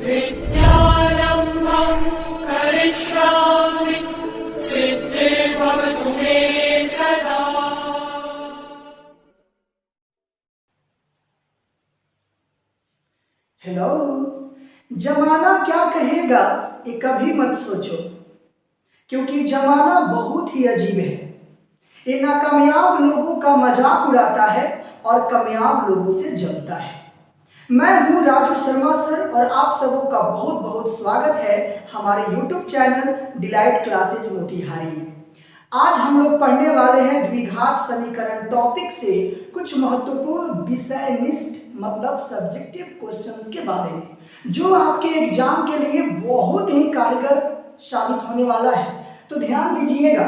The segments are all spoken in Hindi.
विद्यारम्भं करिष्यामि सिद्धिर्भवतु मे सदा। हेलो, जमाना क्या कहेगा ये कभी मत सोचो, क्योंकि जमाना बहुत ही अजीब है। ये नाकामयाब लोगों का मजाक उड़ाता है और कामयाब लोगों से जलता है। मैं हूं राजू शर्मा सर और आप सबों का बहुत बहुत स्वागत है हमारे YouTube channel delight classes Motihari में। आज हम लोग पढ़ने वाले हैं द्विघात समीकरण टॉपिक से कुछ महत्वपूर्ण विषयनिष्ठ मतलब सब्जेक्टिव क्वेश्चंस के बारे में, जो आपके एग्जाम के लिए बहुत ही कारगर साबित होने वाला है। तो ध्यान दीजिएगा।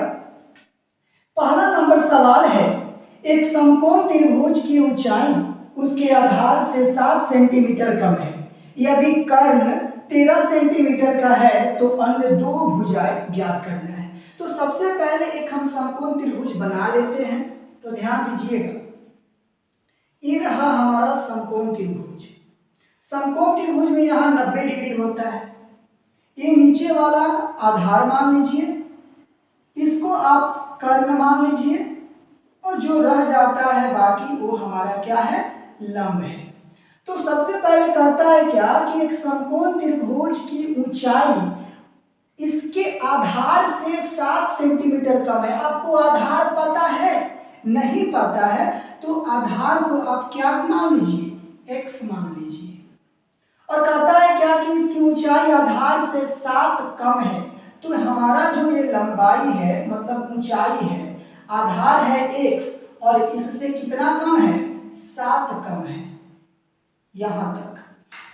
पहला नंबर सवाल है, एक समकोण त्रिभुज की ऊंचाई उसके आधार से 7 सेंटीमीटर कम है। यदि कर्ण 13 सेंटीमीटर का है तो अन्य दो भुजाएं ज्ञात करना है। तो सबसे पहले एक हम समकोण त्रिभुज बना लेते हैं। तो ध्यान दीजिएगा, ये रहा हमारा समकोण त्रिभुज। समकोण त्रिभुज में यहाँ 90 डिग्री होता है। ये नीचे वाला आधार मान लीजिए, इसको आप कर्ण मान लीजिए, और जो रह जाता है बाकी वो हमारा क्या है, लंब है। तो सबसे पहले कहता है क्या कि एक समकोण त्रिभुज की ऊंचाई इसके आधार से 7 सेंटीमीटर कम है। आपको आधार पता है? नहीं पता है तो आधार को आप क्या मान लीजिए, x मान लीजिए। और कहता है क्या कि इसकी ऊंचाई आधार से 7 कम है। तो हमारा जो ये लंबाई है मतलब ऊंचाई है, आधार है x और इससे कितना कम है, 7 कम है यहां तक।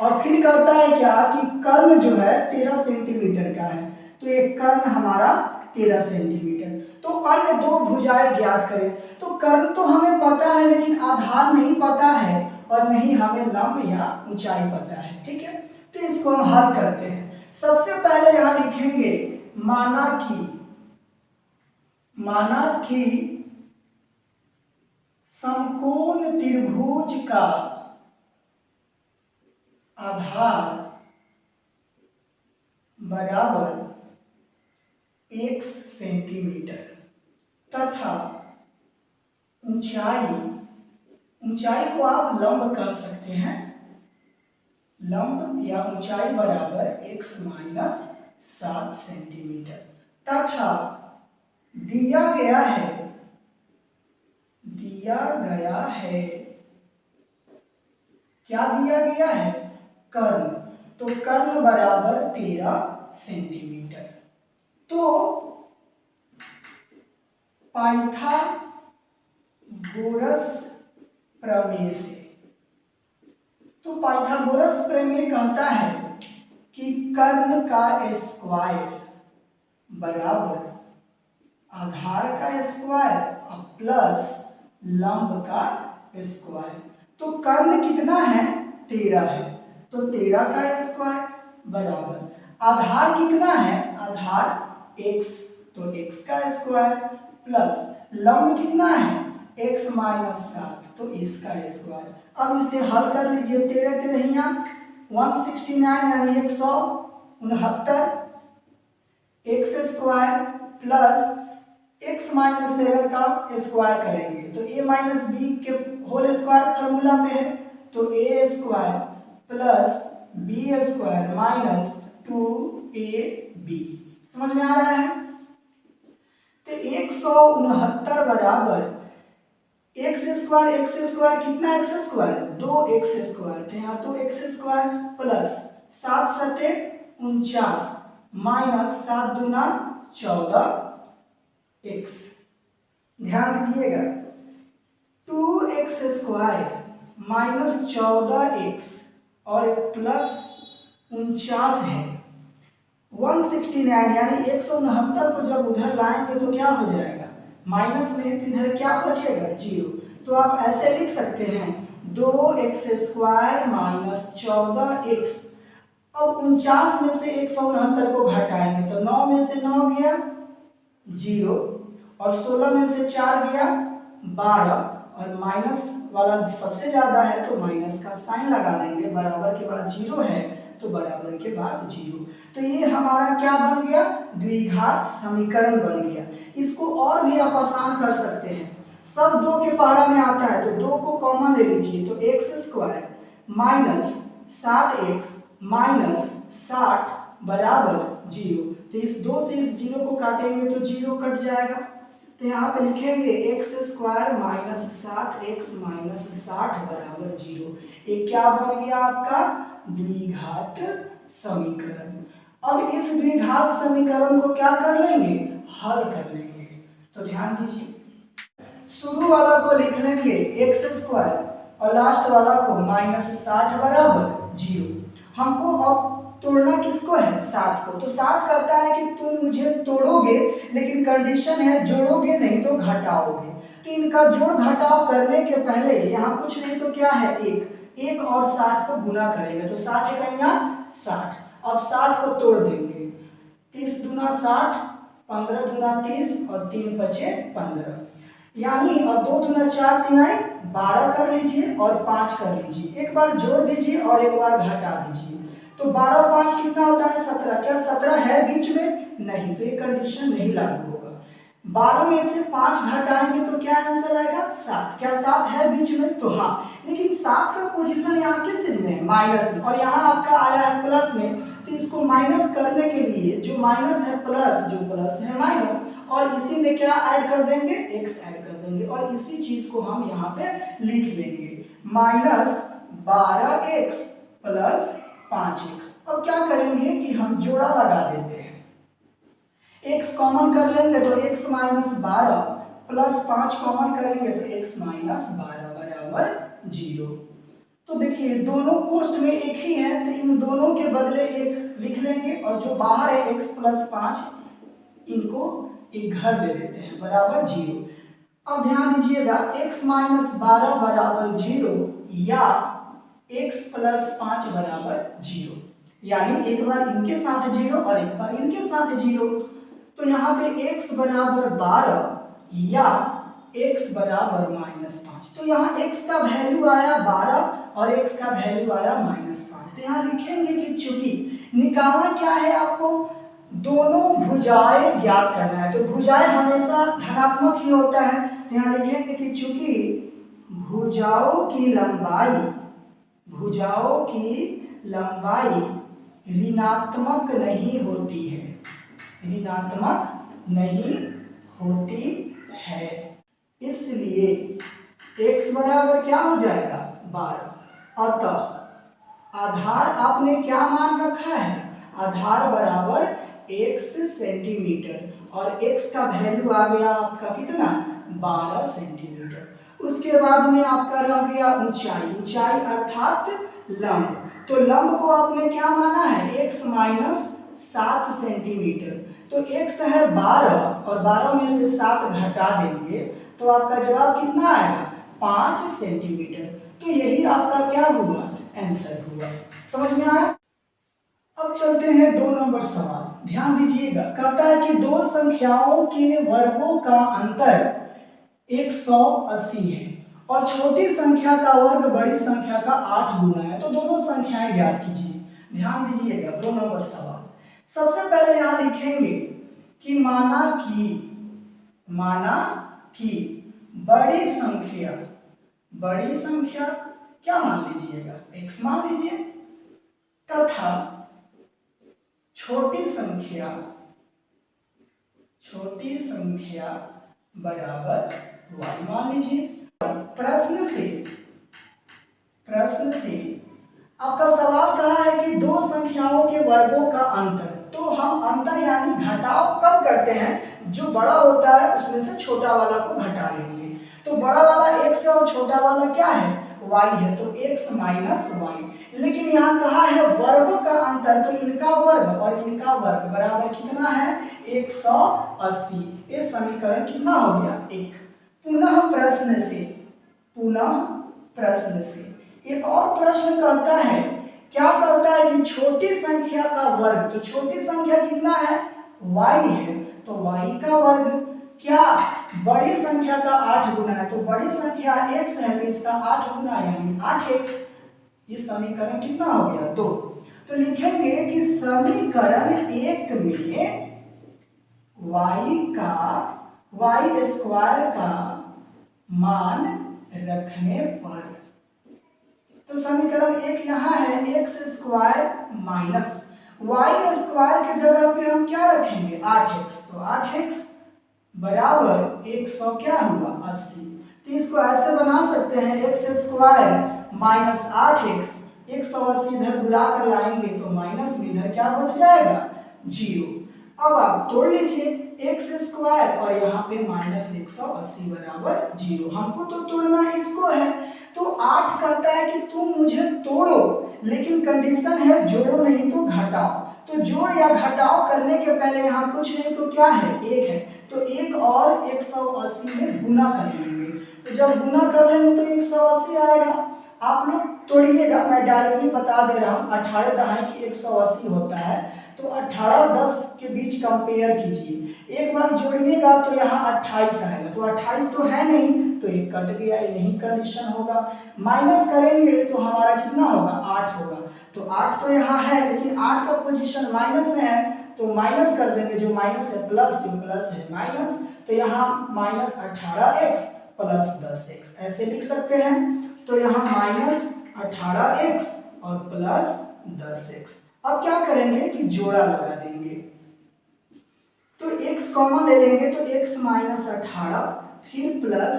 और फिर कहता है क्या कि कर्ण जो है 13 सेंटीमीटर का है। तो ये कर्ण हमारा 13 सेंटीमीटर। तो अन्य दो भुजाएं ज्ञात करें। तो कर्ण तो हमें पता है लेकिन आधार नहीं पता है और नहीं हमें लंब या ऊंचाई पता है। ठीक है, तो इसको हम हल करते हैं। सबसे पहले यहां लिखेंगे माना कि समकोण त्रिभुज का आधार बराबर x सेंटीमीटर तथा ऊंचाई को आप लंब कह सकते हैं, लंब या ऊंचाई बराबर x माइनस 7 सेंटीमीटर तथा दिया गया है क्या दिया गया है, कर्ण। तो कर्ण बराबर 13 सेंटीमीटर। तो पाइथागोरस प्रमेय कहता है कि कर्ण का स्क्वायर बराबर आधार का स्क्वायर प्लस लंब का स्क्वायर। तो कर्ण कितना है, 13 है, तो 13 का स्क्वायर बराबर आधार कितना है, आधार x, तो x का स्क्वायर प्लस लंब कितना है, x माइनस 7, तो इसका स्क्वायर। अब इसे हल कर लीजिए। 13 13 169 यानी 169, x square plus x minus 7 का स्क्वायर करेंगे तो a माइनस बी के होल स्क्वायर फॉर्मूला पे है। तो a square plus B square minus 2ab। समझ में आ रहा है? तो 169 बराबर x स्क्वायर कितना, x स्क्वायर 2x स्क्वायर, तो यहाँ 2x स्क्वायर प्लस 7 सते 49 माइनस 7 दूना 14x। ध्यान दीजिएगा, 2x स्क्वायर माइनस 14x और प्लस 49 है 169 यानी 169 को जब उधर लाएंगे तो क्या हो जाएगा, माइनस में, इधर क्या बचेगा, 0। तो आप ऐसे लिख सकते हैं 2x स्क्वायर माइनस 14x। अब 49 में से 169 को घटाएंगे तो 9 में से 9 गया 0 और 16 में से 4 गया 12 और माइनस वाला सबसे ज्यादा है तो माइनस का साइन लगा लेंगे, बराबर के बाद 0 है तो बराबर के बाद 0। तो ये हमारा क्या बन गया, द्विघात समीकरण बन गया। इसको और भी आप आसान कर सकते हैं, सब 2 के पहाड़ा में आता है तो 2 को कॉमन ले लीजिए, तो x² माइनस 7x माइनस 60 बराबर 0। तो इस 2 से इस 0 को काटेंगे तो 0 कट जाएगा। तो यहाँ पे लिखेंगे x² माइनस 7x माइनस 60 बराबर 0। ये क्या बन गया आपका, द्विघात समीकरण। अब इस द्विघात समीकरण को क्या कर लेंगे, हल कर लेंगे। तो ध्यान दीजिए, शुरू वाला को लिख लेंगे x² और लास्ट वाला को माइनस 60 बराबर 0। हमको अब तोड़ना किसको है, 7 को। तो 7 कहता है कि तुम मुझे तोड़ोगे, लेकिन कंडीशन है जोड़ोगे नहीं तो घटाओगे। तो इनका जोड़ घटाव करने के पहले यहाँ कुछ नहीं तो क्या है, 1 और 60 को गुना करेंगे तो 60 एकैया 60। अब 60 को तोड़ देंगे, 30 दूना 60, 15 दूना 30 और 3 बचे 15, यानी और 2 दूना 4 तिहाई 12 कर लीजिए और 5 कर लीजिए। एक बार जोड़ दीजिए और एक बार घटा दीजिए, तो 12 और 5 कितना होता है, 17। क्या 17 है बीच में, नहीं, तो ये कंडीशन नहीं लागू होगा। 12 में से 5 घटाएंगे तो क्या आंसर आएगा, 7। क्या 7 है बीच में, तो हाँ, लेकिन 7 का पोजीशन यहाँ किस में है, माइनस में, और यहाँ आपका आया है प्लस में। तो इसको माइनस करने के लिए जो माइनस है प्लस, जो प्लस है माइनस, और इसी में क्या ऐड कर देंगे, x ऐड कर देंगे, और इसी चीज को हम यहाँ पे लिख लेंगे, माइनस 12x प्लस 5x। अब क्या करेंगे कि हम जोड़ा लगा देते हैं, x कॉमन कर लेंगे तो x माइनस 12 प्लस 5 कॉमन करेंगे तो x माइनस 12 बराबर 0। तो देखिए दोनों पोस्ट में एक ही है, तो इन दोनों के बदले एक लिख लेंगे, और जो बाहर है x प्लस 5 इनको एक घर दे देते हैं बराबर 0। अब ध्यान दीजिएगा, x माइनस 12 बराबर 0 या x प्लस 5 बराबर 0, यानी एक बार इनके साथ 0 और एक बार इनके साथ 0। तो यहाँ पे x बराबर 12 या x बराबर माइनस 5। तो यहाँ x का वैल्यू आया 12 और x का वैल्यू आया माइनस 5। तो यहाँ लिखेंगे कि चूंकि निकालना क्या है आपको, दोनों भुजाएं ज्ञात करना है, तो भुजाएं हमेशा धनात्मक ही होता है। तो यहाँ लिखेंगे कि चूंकि भुजाओं की लंबाई ऋणात्मक नहीं होती है, ऋणात्मक नहीं होती है, इसलिए x बराबर क्या हो जाएगा, 12। अतः आधार आपने क्या मान रखा है, आधार बराबर x सेंटीमीटर, और x का वैल्यू आ गया आपका कितना, 12 सेंटीमीटर। उसके बाद में आपका रह गया ऊंचाई अर्थात लंब। तो लंब को आपने क्या माना है, x माइनस 7 सेंटीमीटर। तो x है 12 और 12 में से 7 घटा देंगे तो आपका जवाब कितना आएगा, 5 सेंटीमीटर। तो यही आपका क्या हुआ, आंसर हुआ। समझ में आया। अब चलते हैं 2 नंबर सवाल, ध्यान दीजिएगा। कहता है कि दो संख्याओं के वर्गों का अंतर 180 है और छोटी संख्या का वर्ग बड़ी संख्या का 8 गुना है, तो दोनों संख्याएं ज्ञात कीजिए। ध्यान दीजिएगा 2 नंबर सवाल। सबसे पहले यहाँ लिखेंगे कि माना कि बड़ी संख्या क्या मान लीजिएगा, x मान लीजिए, तथा छोटी संख्या बराबर y मान लीजिए। प्रश्न से आपका सवाल कहा है कि दो संख्याओं के वर्गों का अंतर। तो हम अंतर यानी घटाव कब करते हैं, जो बड़ा होता है उसमें से छोटा वाला को घटा लेंगे। तो बड़ा वाला x है और छोटा वाला क्या है, y है, तो x माइनस y। लेकिन यहाँ कहा है वर्गों का अंतर, तो इनका वर्ग और इनका वर्ग बराबर कितना है, 180। ये समीकरण कितना हो गया, 1। पुनः प्रश्न से एक और प्रश्न करता है, क्या करता है कि छोटी संख्या का वर्ग, तो छोटी संख्या कितना है, y है, तो y का वर्ग क्या बड़ी संख्या का 8 गुना है, तो बड़ी संख्या x है तो इसका 8 गुना यानी 8x। ये समीकरण कितना हो गया, 2। तो लिखेंगे कि समीकरण 1 में y स्क्वायर का मान रखने पर, तो समीकरण 1 यहाँ है X square minus Y square के जगह पे हम क्या रखेंगे 8x, तो 8x बराबर 100 क्या हुआ 80। तो इसको ऐसे बना सकते हैं एक्स स्क्वायर माइनस 8x, 180 इधर बुला कर लाएंगे तो माइनस में इधर क्या बच जाएगा 0। अब आप तोड़ लीजिए एक्स स्क्वायर और यहाँ पे माइनस 180 बराबर 0। हमको तो तोड़ना इसको है, तो 8 कहता है कि तुम मुझे तोड़ो, लेकिन कंडीशन है जोड़ो नहीं तो घटाओ। तो जोड़ या घटाओ करने के पहले यहाँ कुछ नहीं तो क्या है 1 है, तो 1 और 180 में गुना कर लेंगे। तो जब गुना कर लेंगे तो 180 आएगा। आप लोग तोड़िएगा, मैं डायरेक्टली बता दे रहा हूँ। 18 दहाई की 180 होता है, तो 18 10 के बीच कंपेयर कीजिए। एक बार जोड़िएगा तो यहाँ 28 आएगा, तो 28 तो है नहीं, तो ये कट गया, ये नहीं कंडीशन होगा। माइनस करेंगे तो हमारा कितना होगा 8 होगा, तो 8 तो यहाँ है, लेकिन 8 का पोजीशन माइनस में है, तो माइनस कर देंगे। जो माइनस है प्लस, जो प्लस है माइनस, तो यहाँ माइनस 18x प्लस 10x ऐसे लिख सकते हैं। तो यहाँ माइनस 18x और प्लस 10x। अब क्या करेंगे कि जोड़ा लगा देंगे, तो x कॉमा ले लेंगे तो x माइनस 18, फिर प्लस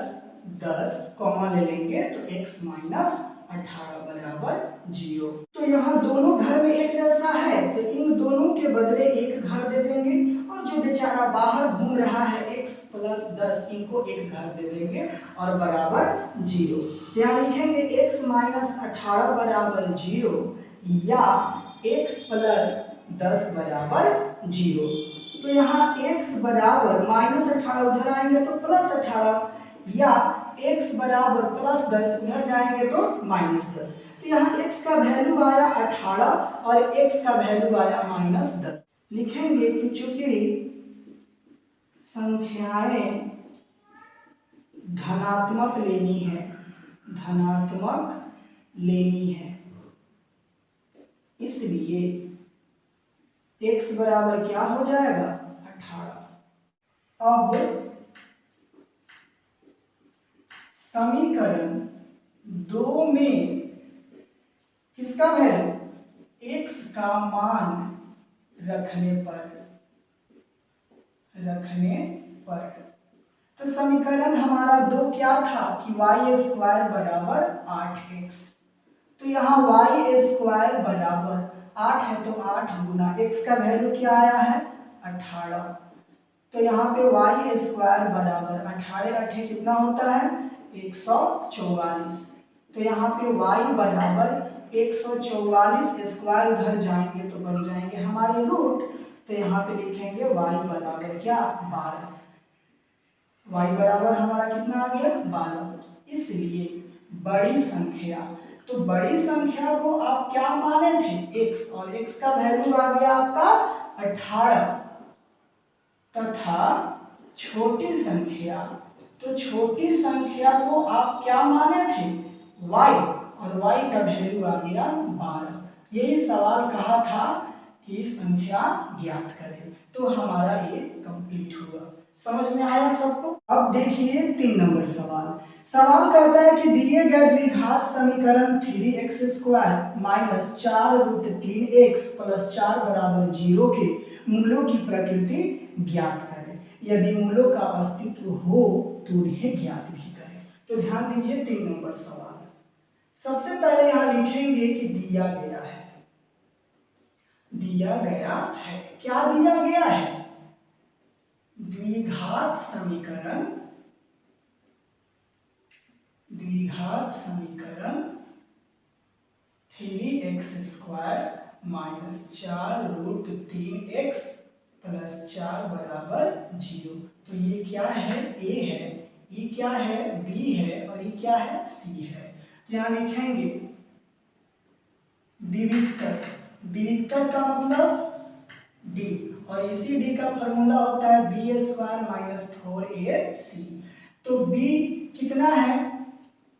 10 कॉमा ले लेंगे तो x माइनस 18 बराबर 0। तो यहाँ दोनों घर में एक जैसा है, तो इन दोनों के बदले एक घर दे देंगे, और जो बेचारा बाहर घूम रहा है x प्लस 10, इनको एक घर दे देंगे और बराबर 0। तो यहाँ लिखेंगे x माइनस 18 बराबर 0 या x प्लस 10 बराबर 0। तो यहाँ x बराबर माइनस 18 उधर आएंगे तो प्लस 18, या x बराबर प्लस 10 उधर जाएंगे तो माइनस 10। तो यहाँ x का वैल्यू आया 18 और x का वैल्यू आया माइनस 10। लिखेंगे कि चूंकि संख्याएं धनात्मक लेनी है, इसलिए x बराबर क्या हो जाएगा 18। अब समीकरण 2 में किसका वैल्यू x का मान रखने पर, तो समीकरण हमारा 2 क्या था कि y स्क्वायर बराबर 8x। तो यहाँ y स्क्वायर बराबर 8 है, तो 8 गुना x का वैल्यू क्या आया है 18। तो यहाँ पे y स्क्वायर बराबर 18 8 कितना होता है 144। तो यहाँ पे y बराबर 144 स्क्वायर उधर जाएंगे तो बन जाएंगे हमारे रूट। तो यहाँ पे लिखेंगे y बराबर क्या 12। y बराबर हमारा कितना आ गया 12। इसलिए बड़ी संख्या, तो बड़ी संख्या को आप क्या माने थे x, और x का वैल्यू आ गया आपका 18, तथा छोटी संख्या, तो छोटी संख्या को आप क्या माने थे y, और y का वैल्यू आ गया 12। यही सवाल कहा था कि संख्या ज्ञात करें, तो हमारा ये कंप्लीट हुआ। समझ में आया सबको। अब देखिए 3 नंबर सवाल कहता है कि दिए गए द्विघात समीकरण 3x square minus 4 root 3x plus 4 बराबर 0 के मूलों की प्रकृति ज्ञात करें। यदि मूलों का अस्तित्व हो तो उन्हें ज्ञात भी करें। तो ध्यान दीजिए 3 नंबर सवाल। सबसे पहले यहाँ लिखेंगे कि दिया गया है, क्या दिया गया है द्विघात समीकरण 3x square minus 4 root 3x plus 4 बराबर 0। तो ये क्या है a है, ये क्या है b है, और ये क्या है c है। यहाँ लिखेंगे विविक्तर का मतलब d, और इसी d का फॉर्मूला होता है b स्क्वायर माइनस 4ac। तो b कितना है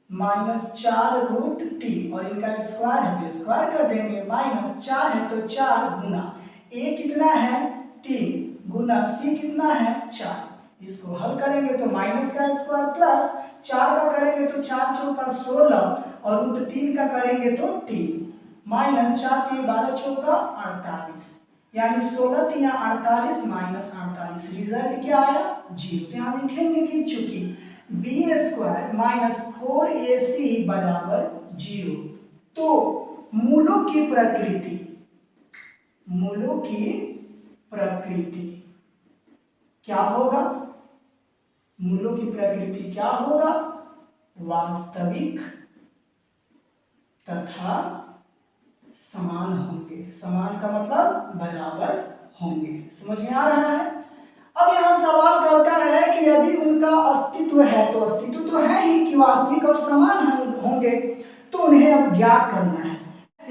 -4√t और इनका स्क्वायर है तो स्क्वायर कर देंगे। -4 है तो 4 गुना a कितना है 3 गुना c कितना है 4। इसको हल करेंगे तो माइनस का स्क्वायर प्लस 4 का करेंगे तो 4 चौका 16 और √3 का करेंगे तो 3 -4 3 12 चौका 48 यानी 16 3 48 -48 रिजल्ट क्या आया 0। तो यहाँ लिखेंगे कि चूंकि b² -4ac बराबर 0 तो मूलों की प्रकृति क्या होगा? मूलों की प्रकृति क्या होगा? वास्तविक तथा समान होंगे। समान का मतलब बराबर होंगे। समझ में आ रहा है? अब यहाँ सवाल करता है कि यदि उनका अस्तित्व है तो अस्तित्व तो है ही कि वास्तविक और समान होंगे तो उन्हें अब ज्ञात करना है।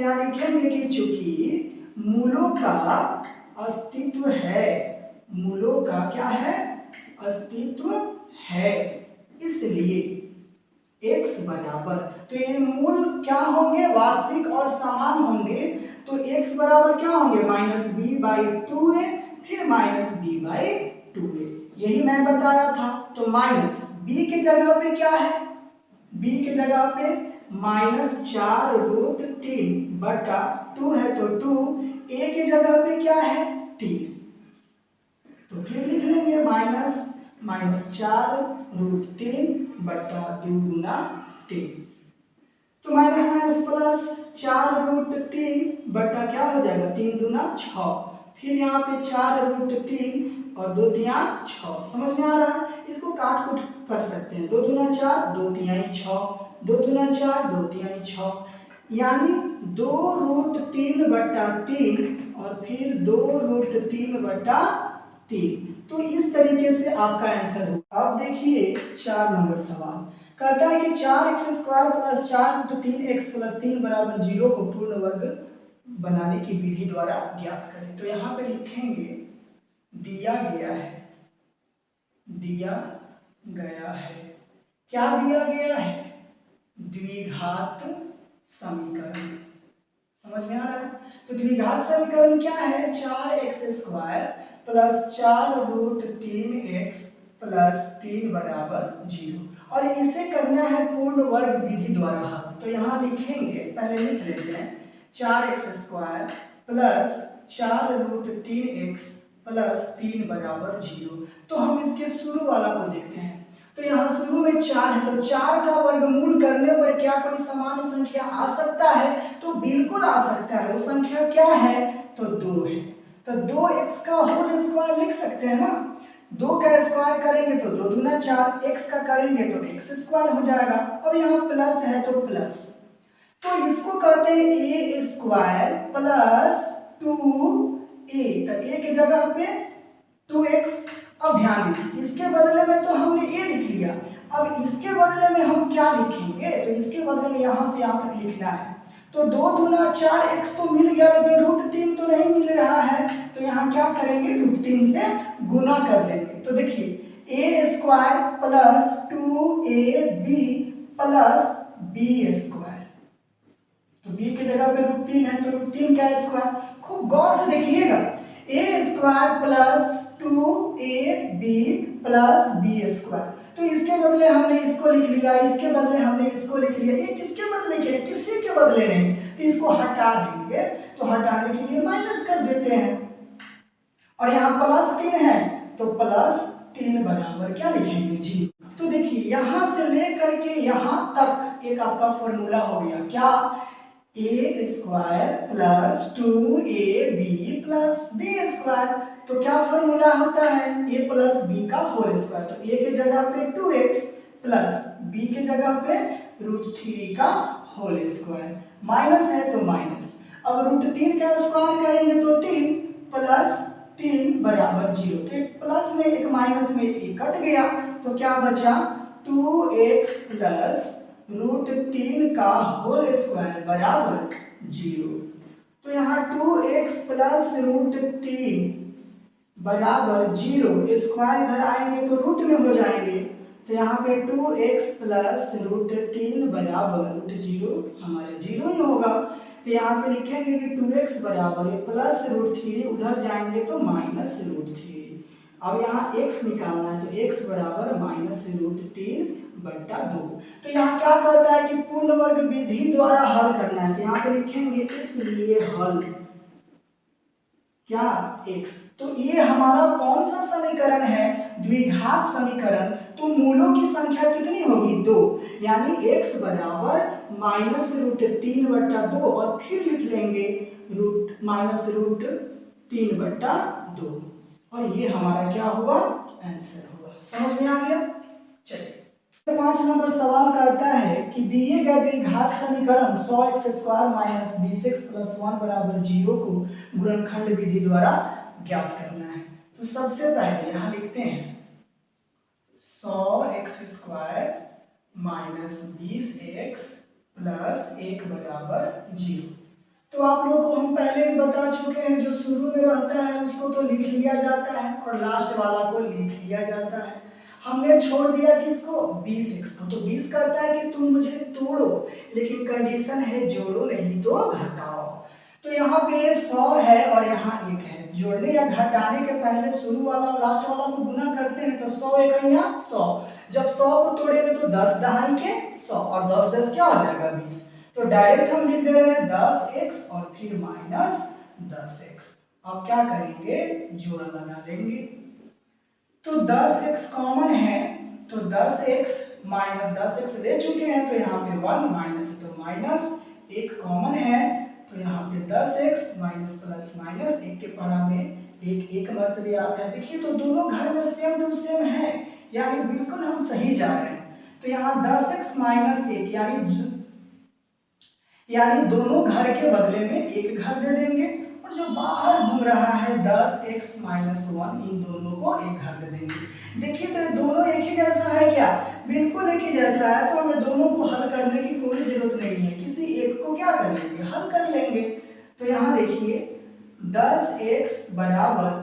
यहाँ लिखेंगे कि चूंकि मूलों का अस्तित्व है, मूलों का क्या है अस्तित्व है, इसलिए x बराबर तो ये मूल क्या होंगे वास्तविक और समान होंगे तो x बराबर क्या होंगे -b/2a फिर -b/2a यही मैं बताया था। तो माइनस b के जगह पे क्या है b के जगह पे -4√3 बटा 2 है तो 2 a के जगह पे क्या है 3 तो फिर लिख लेंगे -4√3 बटा 2 गुना 3 तो माइनस माइनस प्लस 4√3 बटा क्या हो जाएगा 3 दूना 6 फिर यहाँ पे 4√3 और 2 तिया 6। समझ में आ रहा है? इसको काट कुट कर सकते हैं 2 दूना 4 2 तिहाई 6 2 दूना 4 2 तिहाई 6 यानी 2√3 बटा 3 और फिर 2√3 बटा 3। तो इस तरीके से आपका आंसर होगा। अब देखिए 4 नंबर सवाल कहता है कि 4x² प्लस 4√3x प्लस 3 बराबर 0 को पूर्ण वर्ग बनाने की विधि द्वारा ज्ञात करें। तो यहाँ पे लिखेंगे दिया गया है क्या दिया गया है द्विघात समीकरण। समझ में आ रहा है? तो द्विघात समीकरण क्या है 4x² प्लस 4√3x प्लस 3 बराबर 0 और इसे करना है पूर्ण वर्ग विधि द्वारा हल। तो यहाँ लिखेंगे पहले लिख लेते हैं 4x² प्लस 4√3x प्लस 3 बराबर 0। तो हम इसके शुरू वाला को देखते हैं। तो यहाँ शुरू में 4 है तो 4 का वर्गमूल करने पर क्या कोई समान संख्या आ सकता है? तो बिल्कुल आ सकता है। वो संख्या क्या है? तो 2 है। तो 2x का होल स्क्वायर लिख सकते हैं ना। 2 का स्क्वायर करेंगे तो 2 दूना 4 x का करेंगे तो x² हो जाएगा और यहाँ प्लस है तो प्लस। तो इसको कहते हैं a² प्लस 2a तो a की जगह पे 2x। अब ध्यान दीजिए इसके बदले में तो हमने a लिख लिया। अब इसके बदले में हम क्या लिखेंगे? तो इसके बदले में यहाँ से यहाँ तक लिखना है। तो 2 दूना 4x तो मिल गया लेकिन √3 तो नहीं मिल रहा है तो यहाँ क्या करेंगे √3 से गुना कर देंगे। तो देखिए a² plus 2ab plus b²। तो b की जगह पे √3 है तो √3 का स्क्वायर। खूब गौर से देखिएगा a² plus 2ab plus b²। तो इसके बदले हमने इसको लिख लिया, इसके बदले हमने इसको लिख लिया। ये किसके बदले के? किसी के बदले नहीं। तो इसको हटा देंगे तो हटाने के लिए माइनस कर देते हैं और यहाँ प्लस 3 है तो प्लस 3 बराबर क्या लिखेंगे 0। तो देखिए यहाँ से लेकर के यहाँ तक एक आपका फॉर्मूला हो गया क्या a² plus 2ab plus b²। तो क्या फॉर्मूला होता है a प्लस b का होल स्क्वायर। तो a की जगह पे 2x प्लस b की जगह पे √3 का होल स्क्वायर। माइनस है तो माइनस। अब √3 का स्क्वायर करेंगे तो 3 प्लस 3 बराबर 0। तो एक प्लस में एक माइनस में एक कट गया तो क्या बचा 2x प्लस √3 का होल स्क्वायर बराबर 0। तो यहाँ 2x प्लस √3 बराबर 0 स्क्वायर इधर आएंगे तो रूट में हो जाएंगे तो यहाँ पे 2x प्लस √3 बराबर √0, हमारा 0 ही होगा। तो यहाँ पे लिखेंगे कि 2x बराबर प्लस √3, उधर जाएंगे तो माइनस √3। अब यहाँ x निकालना है, तो x बराबर माइनस √3/2। तो यहाँ क्या कहता है कि पूर्ण वर्ग विधि द्वारा हल करना है, तो यहाँ पे लिखेंगे इसलिए हल क्या x। तो ये हमारा कौन सा समीकरण है, द्विघात समीकरण। तो मूलों की संख्या कितनी होगी, 2, यानी x बराबर माइनस √3/2 और फिर लिख लेंगे माइनस √3/2 और ये हमारा क्या हुआ, आंसर हुआ। समझ में आ गया। चलिए 5 नंबर सवाल करता है कि दिए गए द्विघात समीकरण 100x² माइनस 20x प्लस 1 बराबर 0 को गुणनखंड विधि द्वारा ज्ञात करना है। तो सबसे पहले यहाँ लिखते हैं 100x² माइनस 20x प्लस 1 बराबर 0। तो आप लोग को हम पहले भी बता चुके हैं, जो शुरू में रहता है उसको तो लिख लिया जाता है और लास्ट वाला को लिख लिया जाता है। हमने छोड़ दिया किसको, 20x को। तो 20 कहता है कि तुम मुझे तोड़ो, लेकिन कंडीशन है जोड़ो नहीं तो घटाओ। तो यहाँ पे 100 है और यहाँ 1 है, जोड़ने या घटाने के पहले शुरू वाला और लास्ट वाला को गुना करते हैं, तो 100 एकैया 100। जब 100 को तोड़ेंगे तो 10 दहाई के 100 और 10 10 क्या हो जाएगा, 20। तो डायरेक्ट हम लिख दे रहे हैं 10x और फिर माइनस 10x। अब क्या करेंगे, जोड़ा लगा लेंगे। तो 10x कॉमन है, तो 10x माइनस 10x ले चुके हैं, तो यहाँ पे 1 माइनस है तो माइनस, 1 कॉमन है, तो यहाँ पे 10x माइनस प्लस माइनस, 1 के पढ़ा में 1 1 मर्तबे आता है। देखिए तो दोनों घर में सेम टू सेम है, यानी बिल्कुल हम सही जा रहे हैं। तो यहाँ 10x माइनस 1 यानी दोनों घर के बदले में एक घर दे देंगे, और जो बाहर घूम रहा है 10x माइनस 1, इन दोनों को एक घर दे देंगे। देखिए तो दोनों एक ही जैसा है क्या, बिल्कुल एक ही जैसा है, तो हमें दोनों को हल करने की कोई जरूरत नहीं है, किसी एक को क्या कर लेंगे, हल कर लेंगे। तो यहाँ देखिए 10x बराबर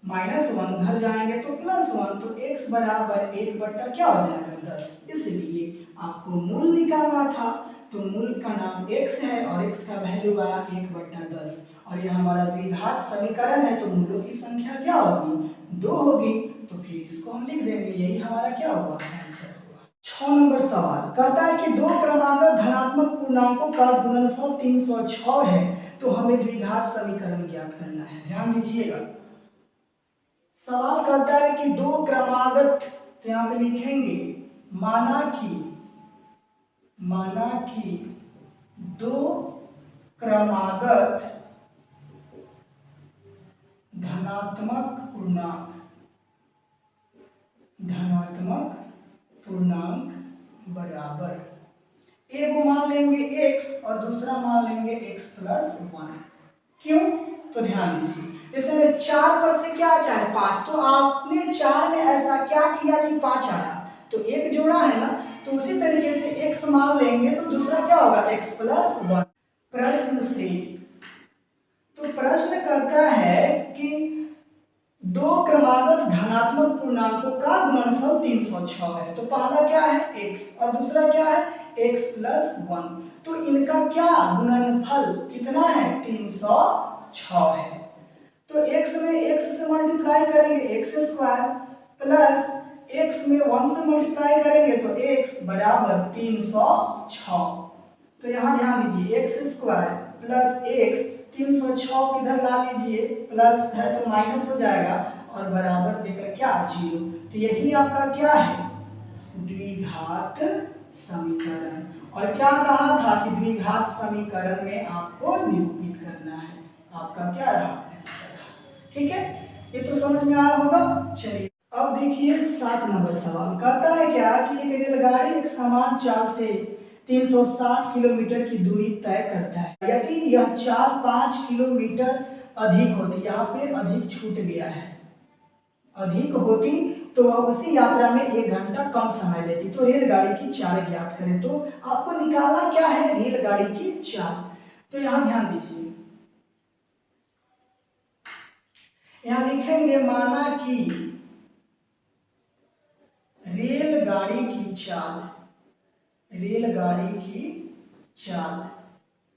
माइनस 1, उधर जाएंगे तो प्लस 1, तो x बराबर 1 बट्टा क्या हो जाएगा 10। इसलिए आपको मूल निकालना था, तो मूल का नाम x है और x का वैल्यू आया 1/10, और ये हमारा द्विघात समीकरण है, तो मूलों की संख्या क्या होगी, 2 होगी। तो फिर इसको हम लिख देंगे, यही हमारा क्या हुआ, आंसर हुआ। 6 नंबर सवाल कहता है कि दो क्रमागत धनात्मक पूर्णांकों का गुणनफल 306 है, तो हमें द्विघात समीकरण ज्ञात करना है। ध्यान दीजिएगा, सवाल कहता है कि दो क्रमागत, तो यहाँ पे लिखेंगे माना कि दो क्रमागत धनात्मक पूर्णांक बराबर, एक मान लेंगे x और दूसरा मान लेंगे x प्लस 1। क्यों, तो ध्यान दीजिए, जैसे में 4 पर से क्या आता है 5, तो आपने 4 में ऐसा क्या किया कि 5 आया, तो एक जोड़ा है ना, तो उसी तरीके से x मान लेंगे तो दूसरा क्या होगा x प्लस 1। प्रश्न से, तो प्रश्न कहता है कि दो क्रमागत धनात्मक पूर्णांकों का गुणनफल 306 है, तो पहला क्या है x और दूसरा क्या है x प्लस 1, तो इनका क्या गुणनफल कितना है 306 है। तो x में x से मल्टीप्लाई करेंगे x² प्लस x में 1 से मल्टीप्लाई करेंगे तो x बराबर 306। तो यहाँ ध्यान दीजिए x² प्लस x 306 किधर ला लीजिए, प्लस है तो माइनस हो जाएगा और बराबर देकर क्या 0। तो यही आपका क्या है द्विघात समीकरण। और क्या कहा था कि द्विघात समीकरण में आपको निरूपित करना है, आपका क्या रहा आंसर। ठीक है, ये तो समझ में आया होगा। चलिए अब देखिए 7 नंबर सवाल कहता है क्या कि एक रेलगाड़ी एक समान चाल से 360 किलोमीटर की दूरी तय करता है, यदि यह चाल 5 किलोमीटर अधिक होती, यहाँ पे अधिक छूट गया है, अधिक होती तो वह उसी यात्रा में 1 घंटा कम समय लेती। तो रेलगाड़ी की चाल ज्ञात करें, तो आपको निकालना क्या है रेलगाड़ी की चाल। तो यहाँ ध्यान दीजिए, यहाँ लिखेंगे माना कि रेलगाड़ी चाल, रेलगाड़ी की चाल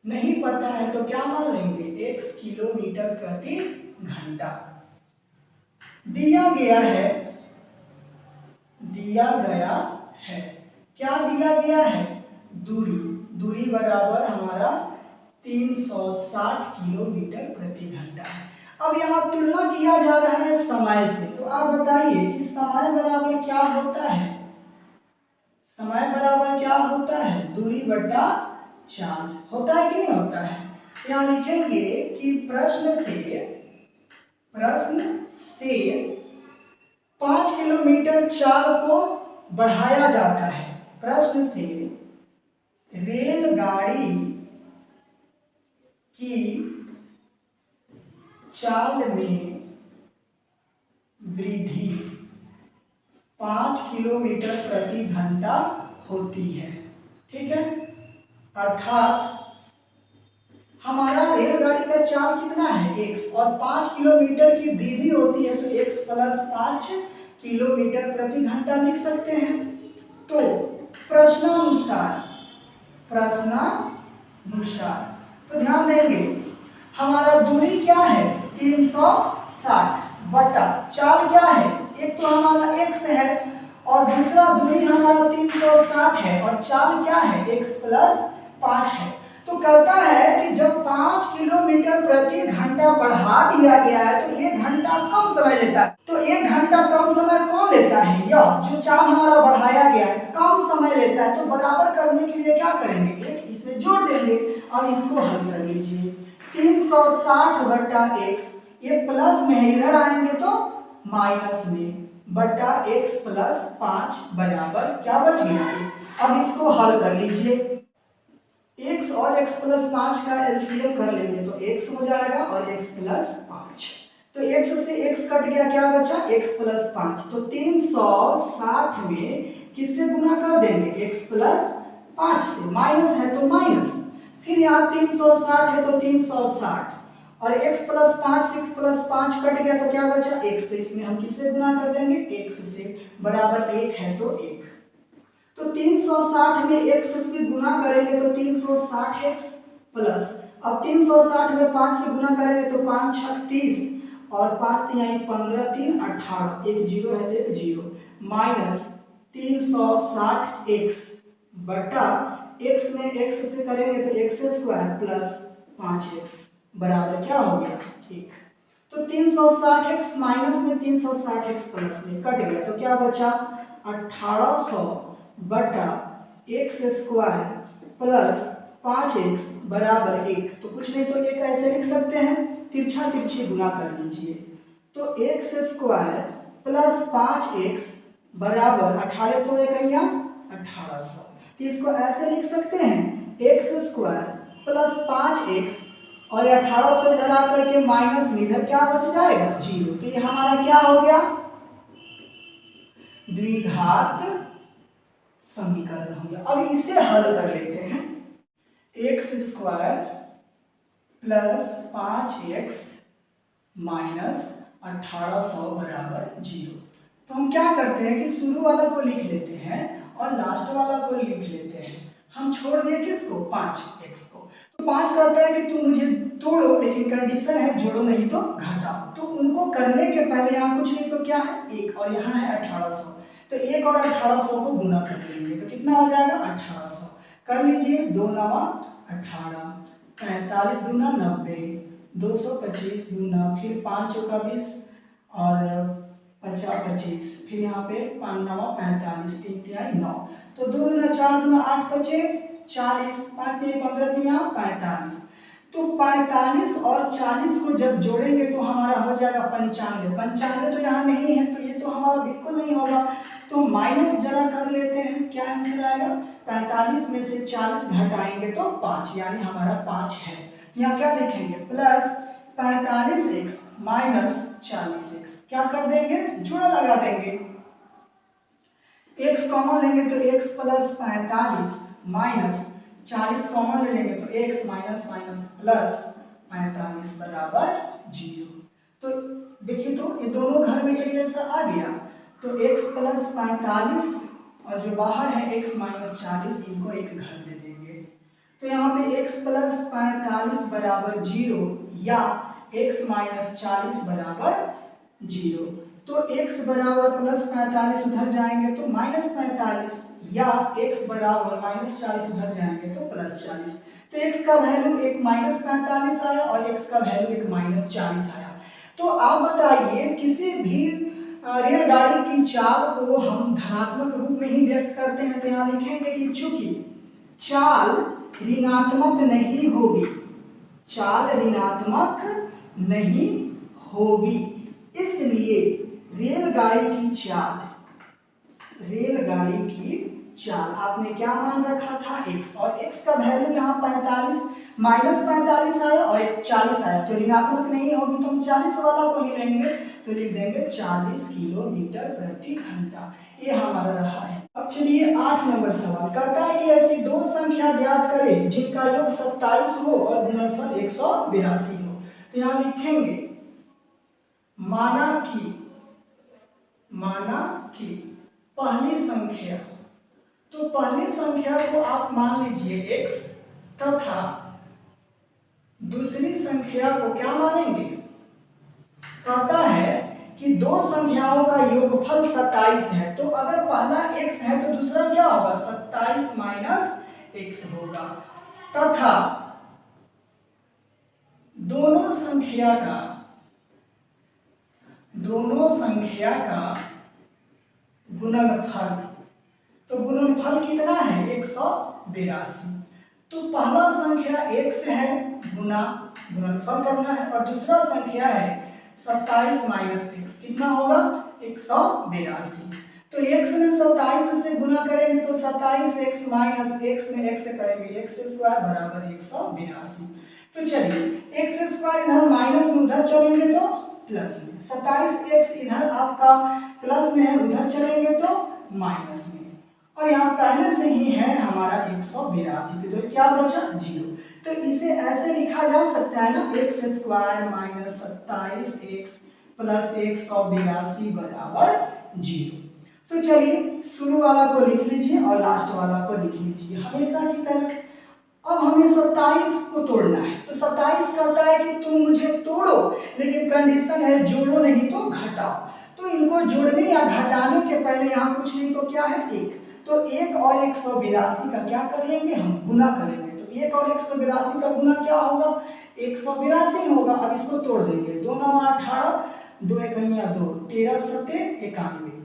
नहीं पता है तो क्या मान लेंगे, x किलोमीटर प्रति घंटा। दिया गया है क्या दिया गया है, दूरी बराबर हमारा 360 किलोमीटर प्रति घंटा है। अब यहाँ तुलना किया जा रहा है समय से, तो आप बताइए कि समय बराबर क्या होता है, समय बराबर क्या होता है, दूरी बटा चाल होता है कि नहीं होता है। यहाँ लिखेंगे कि प्रश्न से 5 किलोमीटर चाल को बढ़ाया जाता है। प्रश्न से रेलगाड़ी की चाल में वृद्धि 5 किलोमीटर प्रति घंटा होती है। ठीक है, अर्थात हमारा रेलगाड़ी का चाल कितना है x, और 5 किलोमीटर की वृद्धि होती है तो x प्लस 5 किलोमीटर प्रति घंटा लिख सकते हैं। तो प्रश्नानुसार तो ध्यान देंगे हमारा दूरी क्या है 360 बटा चाल क्या है, एक तो हमारा x है और दूसरा दूरी हमारा 360 है और चाल क्या है x प्लस 5 है। तो कहता है कि जब 5 किलोमीटर प्रति घंटा बढ़ा दिया गया है तो 1 घंटा कम समय लेता है। तो 1 घंटा कम समय कौन लेता है, यह जो चाल हमारा बढ़ाया गया है कम समय लेता है। तो बराबर करने के लिए क्या करेंगे, एक इसमें जोड़ देंगे और इसको हल कर लीजिए। 360 बटा x, ये प्लस में इधर आएंगे तो माइनस में, बटा x प्लस 5 बराबर क्या बच गया 1। अब इसको हल कर लीजिए, x और x प्लस 5 का एलसीएम कर लेंगे तो x हो जाएगा और x प्लस 5, तो x से x कट गया, क्या बचा x प्लस 5। तो 360 में किससे गुना कर देंगे, x प्लस 5 से, माइनस है तो माइनस, फिर यहाँ 360 है तो 360 और x प्लस 5 6 प्लस 5 कट गया तो क्या बचा x, तो इसमें हम किससे गुना कर देंगे x से, बराबर 1 है तो 1। तो 360 में x से गुना करेंगे तो 360x प्लस, अब 360 में 5 से गुना करेंगे तो 5 6 30 और 5 3 15 3 18, एक जीरो है तो एक जीरो, माइनस 360x बटा x में x से करेंगे तो x स्क्वायर प्लस 5x बराबर क्या हो गया 1। तो 360x माइनस में 360x प्लस में कट गया तो क्या बचा 1800 बटा एक्स स्क्वायर प्लस 5x बराबर 1। तो कुछ नहीं तो एक ऐसे लिख सकते हैं, तिरछा तिरछी गुना कर लीजिए, तो एक्स स्क्वायर प्लस 5x बराबर 1800 इकैया 1800, तो इसको ऐसे लिख सकते हैं एक्स स्क्वायर प्लस 5x और 1800 इधर आकर के माइनस में इधर क्या बच जाएगा 0। तो ये हमारा क्या हो गया द्विघात समीकरण हो गया। अब इसे हल कर लेते हैं, x square plus 5x minus 1800 बराबर 0। तो हम क्या करते हैं कि शुरू वाला को लिख लेते हैं और लास्ट वाला को लिख लेते हैं, हम छोड़ दिए किसको 5x को। तो 5 कहता है कि तुम मुझे तोड़ो, लेकिन कंडीशन है जोड़ो नहीं तो घटाओ। तो उनको करने के पहले यहाँ कुछ नहीं तो क्या है 1 और यहाँ है 1800, तो 1 और 1800 को गुना कर लेंगे तो कितना हो जाएगा 1800, कर लीजिए 2 9 18, 45 दूना 90, 225 दूना, फिर 5 चौका 20 और 50 25, फिर यहाँ पे 5 9 45, 3 3 9, तो 2 दूना 4 दूना 8 बचे 40, 5 3 15 3 45। तो 45 और 40 को जब जोड़ेंगे तो हमारा हो जाएगा 95। 95 तो यहाँ नहीं है तो ये तो हमारा बिल्कुल नहीं होगा, तो माइनस जरा कर लेते हैं, क्या आंसर आएगा 45 में से 40 घटाएंगे तो 5, यानी हमारा 5 है। यहाँ क्या लिखेंगे प्लस 45x माइनस 40x, क्या कर देंगे जोड़ा लगा देंगे, x कॉमन लेंगे तो x प्लस 45 माइनस 40 कॉमन ले लेंगे तो x माइनस माइनस प्लस 45 बराबर 0। तो देखिए तो ये दोनों घर में एक जैसा आ गया, तो x प्लस 45 और जो बाहर है x माइनस 40, इनको एक घर दे देंगे। तो यहाँ पे x प्लस 45 बराबर 0 या x माइनस 40 बराबर 0। तो x बराबर प्लस 45 उधर जाएंगे तो माइनस 45, या x बराबर माइनस 40 उधर जाएंगे तो प्लस 40। तो x का वैल्यू एक माइनस 45 आया और x का वैल्यू एक माइनस 40 आया। तो आप बताइए, किसी भी रेलगाड़ी की चाल को हम धनात्मक रूप में ही व्यक्त करते हैं। तो यहाँ लिखेंगे कि चूंकि चाल ऋणात्मक नहीं होगी, चाल ऋणात्मक नहीं होगी, इसलिए रेलगाड़ी की चाल, रेलगाड़ी की चाल आपने क्या मान रखा था x, और x का वैल्यू यहाँ 45 माइनस 45 आया और 40 आया, तो ऋणात्मक नहीं होगी तो हम 40 वाला को ही लेंगे। तो लिख देंगे 40 किलोमीटर प्रति घंटा। ये हमारा रहा है। अब चलिए 8 नंबर सवाल कहता है कि ऐसी दो संख्या ज्ञात करें जिनका योग 27 हो और गुणनफल 182 हो। तो यहाँ लिखेंगे माना कि पहली संख्या, तो पहली संख्या को आप मान लीजिए x तथा दूसरी संख्या को क्या मानेंगे। कहता है कि दो संख्याओं का योगफल 27 है, तो अगर पहला x है तो दूसरा क्या होगा, 27 माइनस x होगा, तथा दोनों संख्या का गुणनफल, तो गुणनफल कितना है 182। तो पहला संख्या x है गुणनफल करना है, और दूसरा संख्या है 27 माइनस x, कितना होगा 182। तो x में 27 से गुना करेंगे तो 27x माइनस x में x से करेंगे x स्क्वायर बराबर 182। तो चलिए x स्क्वायर इधर माइनस में उधर चलेंगे तो प्लस में, 27x इधर आपका प्लस में है उधर चलेंगे तो माइनस में, और यहाँ पहले से ही है हमारा 182, तो क्या बचा 0। तो इसे ऐसे लिखा जा सकता है ना, x square minus 27x plus 182 बराबर 0। तो चलिए शुरू वाला को लिख लीजिए और लास्ट वाला को लिख लीजिए हमेशा की तरह। अब हमें 27 को तोड़ना है, तो 27 कहता है कि तुम मुझे तोड़ो, लेकिन कंडीशन है जोड़ो नहीं तो घटाओ। तो इनको जोड़ने या घटाने के पहले यहाँ कुछ नहीं तो क्या है 1, तो 1 और 182 का क्या करेंगे हम गुना करेंगे। तो 1 और 182 का गुना क्या होगा 182 होगा। अब इसको तोड़ देंगे, 2 9 18, 2 1 2, 13 7 91।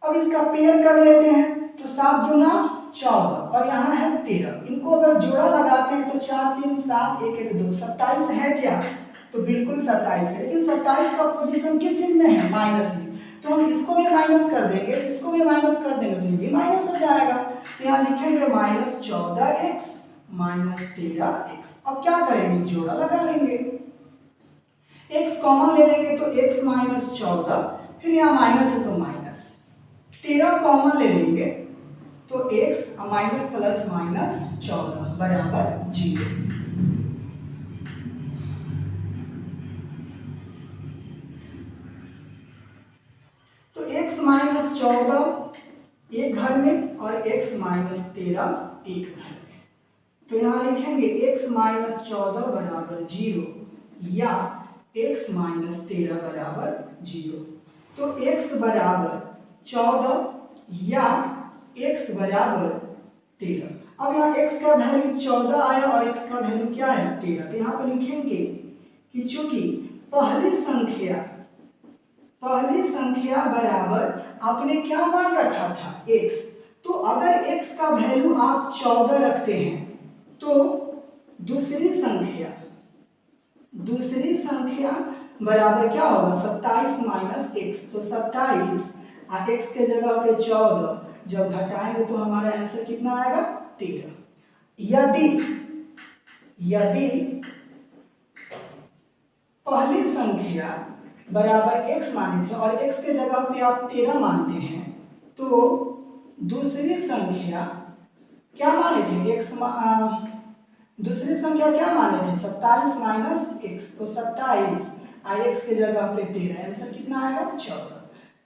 अब इसका पेयर कर लेते हैं, तो 7 दूना 14 और यहाँ है 13। इनको अगर जोड़ा लगाते हैं तो 4 3 7 1 1 2, 27 है क्या, तो बिल्कुल 27 है, लेकिन 27 का पोजीशन किस चीज में है माइनस में, तो हम इसको भी माइनस कर देंगे, इसको भी माइनस कर देंगे, तो ये भी माइनस हो जाएगा। तो यहाँ लिखेंगे माइनस 14x माइनस 13x। अब क्या करेंगे जोड़ा लगा लेंगे, x कॉमन ले लेंगे तो x माइनस 14, फिर यहाँ माइनस है तो माइनस, 13 कॉमन ले लेंगे तो x माइनस प्लस माइनस 14 बराबर 0। तो x माइनस 14 एक घर में और x माइनस 13 एक घर में। तो यहाँ लिखेंगे x माइनस 14 बराबर 0 या x माइनस 13 बराबर 0। तो x बराबर 14 या x बराबर 13। अब यहाँ x का वैल्यू 14 आया और x का वैल्यू क्या है 13। तो यहाँ पे लिखेंगे कि चूंकि पहली संख्या बराबर आपने क्या मान रखा था x, तो अगर x का वैल्यू आप 14 रखते हैं तो दूसरी संख्या बराबर क्या होगा 27 माइनस x। तो 27 और x के जगह पे 14 जब घटाएंगे तो हमारा आंसर कितना आएगा 13। यदि पहली संख्या बराबर x माने थे और x के जगह पे आप 13 मानते हैं, तो दूसरी संख्या क्या माने थे दूसरी संख्या क्या माने थे 27 माइनस x, तो 27 और x के जगह पे 13, आंसर कितना आएगा 14।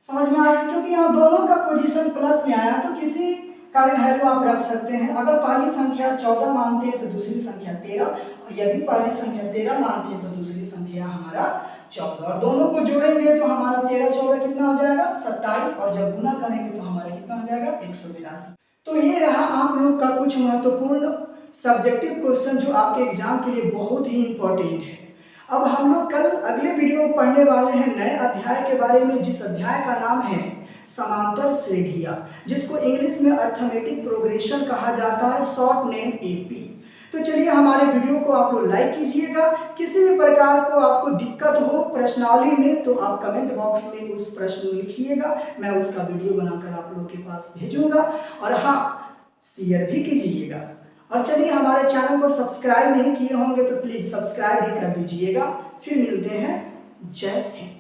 समझ में आ रहा है? क्योंकि यहाँ दोनों का पोजीशन प्लस में आया तो किसी का भी वैल्यू आप रख सकते हैं। अगर पहली संख्या 14 मानते हैं तो दूसरी संख्या 13, और यदि पहली संख्या 13 मानते हैं तो दूसरी संख्या हमारा 14, और दोनों को जोड़ेंगे तो हमारा 13 14 कितना हो जाएगा 27, और जब गुना करेंगे तो हमारा कितना हो जाएगा 182। तो ये रहा आप लोग का कुछ महत्वपूर्ण सब्जेक्टिव क्वेश्चन जो आपके एग्जाम के लिए बहुत ही इंपॉर्टेंट है। अब हम लोग कल अगले वीडियो में पढ़ने वाले हैं नए अध्याय के बारे में, जिस अध्याय का नाम है समांतर श्रेणियां, जिसको इंग्लिश में अर्थमेटिक प्रोग्रेशन कहा जाता है, शॉर्ट नेम एपी। तो चलिए हमारे वीडियो को आप लोग लाइक कीजिएगा। किसी भी प्रकार को आपको दिक्कत हो प्रश्नावली में तो आप कमेंट बॉक्स में उस प्रश्न लिखिएगा, मैं उसका वीडियो बनाकर आप लोग के पास भेजूंगा। और हाँ, शेयर भी कीजिएगा। और चलिए हमारे चैनल को सब्सक्राइब नहीं किए होंगे तो प्लीज सब्सक्राइब भी कर दीजिएगा। फिर मिलते हैं। जय हिंद।